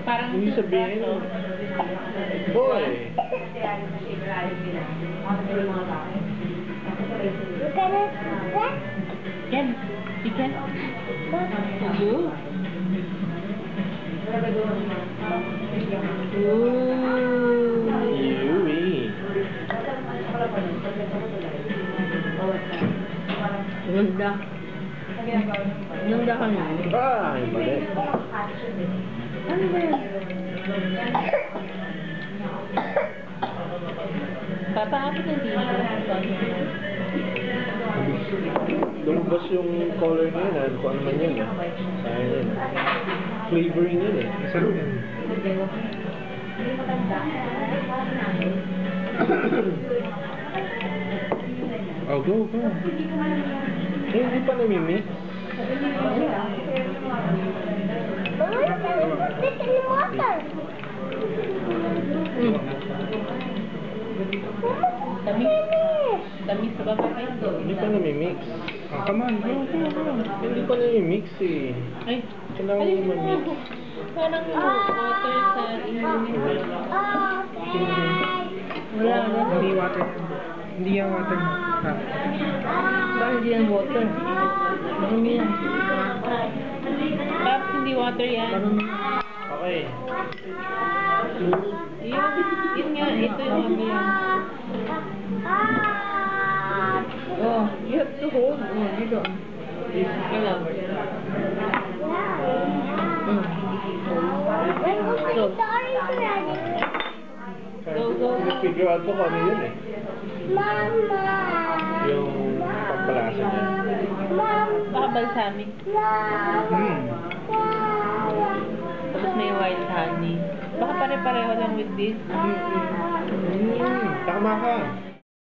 Parang Hindi sabihin. Boy. Yan. Chicken. Ooh. Yui. Ganda. Ganda ka nga. Ah, yung pala. Ano ba yan? Papakapit ng tissue. Lumabas yung color niya yan. Kung ano man yun. Sayang yun. Flavoring yun eh. Masarap yan. Oh, go. Eh, hindi pa namimix. Tamis. Tamis sa baba kayo. Hindi pa namimix. Oh, come on, go. Hindi pa namimix eh. Ay. Kailangan Alin mo mo? mamix. Parang water sa inyo. Wala. Hindi water. Hindi yan water. Ha? Bakit hindi yan water? Marami yan. Tapos hindi water yan. Okay. Yun nga, ito yung sabi yan. Oh, you have to hold. Oh, dito. Hello. Go. Figure out ko kung ano yun eh. Mama! Yung pagpalasa niya. Baka balsamic. Tapos may wild honey. Baka pare-pareho lang with this. Tama ka.